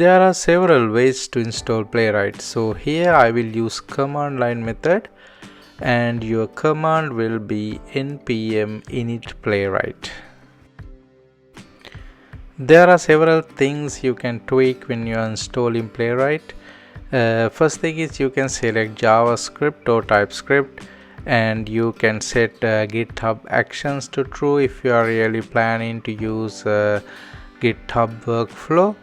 There are several ways to install Playwright. So here I will use command line method and your command will be npm init playwright. There are several things you can tweak when you are installing Playwright. First thing is you can select JavaScript or TypeScript and you can set GitHub actions to true if you are really planning to use GitHub workflow.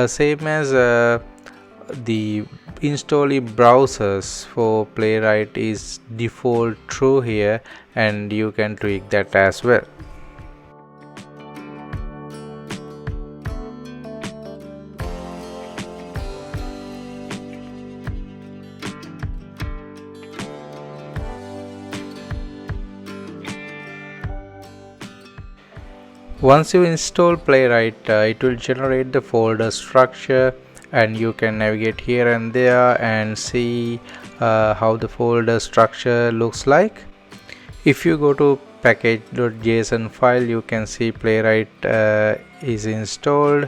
Same as the installing browsers for Playwright is default true here, and you can tweak that as well. Once you install Playwright, it will generate the folder structure and you can navigate here and there and see how the folder structure looks like. If you go to package.json file, you can see Playwright is installed,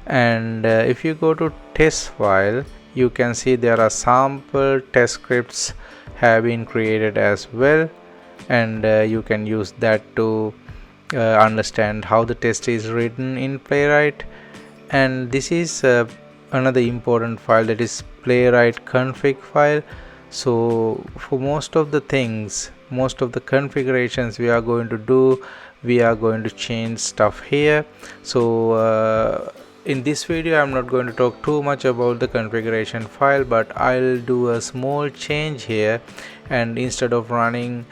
and if you go to test file, you can see there are sample test scripts have been created as well, and you can use that to understand how the test is written in Playwright. And this is another important file, that is Playwright config file. So for most of the things, most of the configurations we are going to do, we are going to change stuff here. So in this video I'm not going to talk too much about the configuration file, but I'll do a small change here, and instead of running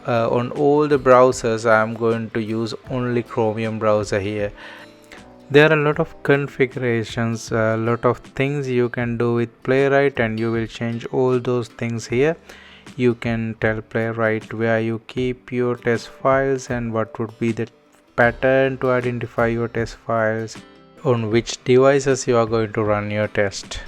on all the browsers, I am going to use only Chromium browser here. There are a lot of configurations, a lot of things you can do with Playwright, and you will change all those things here. You can tell Playwright where you keep your test files and what would be the pattern to identify your test files, on which devices you are going to run your test.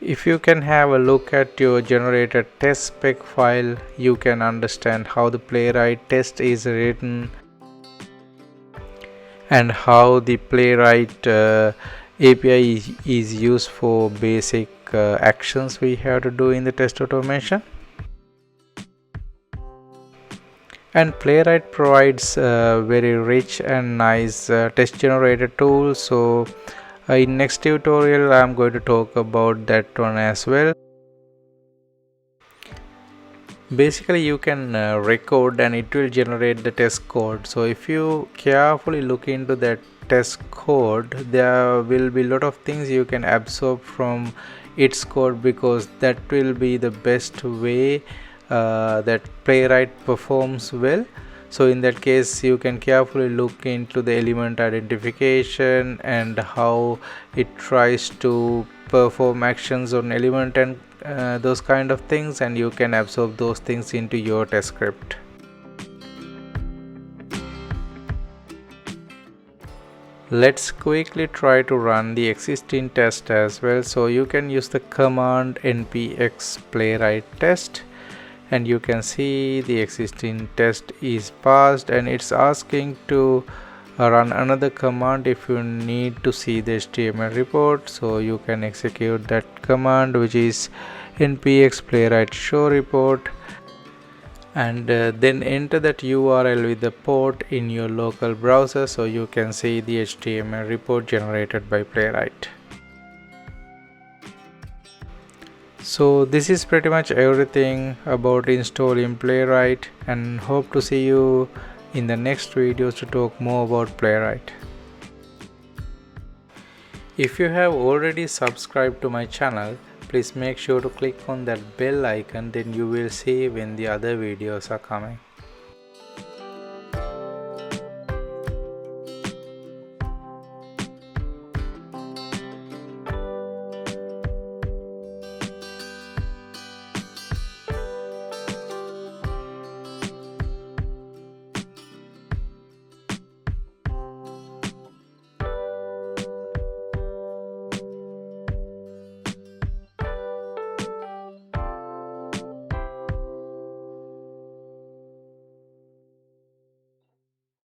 If you can have a look at your generated test spec file, you can understand how the Playwright test is written and how the Playwright API is used for basic actions we have to do in the test automation. And Playwright provides very rich and nice test generator tool. So in next tutorial I am going to talk about that one as well. Basically you can record and it will generate the test code. So if you carefully look into that test code, there will be a lot of things you can absorb from its code, because that will be the best way that Playwright performs well. So in that case you can carefully look into the element identification and how it tries to perform actions on element and those kind of things, and you can absorb those things into your test script. Let's quickly try to run the existing test as well. So you can use the command npx playwright test, and you can see the existing test is passed, and it's asking to run another command if you need to see the HTML report. So you can execute that command, which is npx playwright show report, and then enter that URL with the port in your local browser, so you can see the HTML report generated by Playwright. So this is pretty much everything about installing Playwright, and hope to see you in the next videos to talk more about Playwright. If you have already subscribed to my channel, please make sure to click on that bell icon, then you will see when the other videos are coming.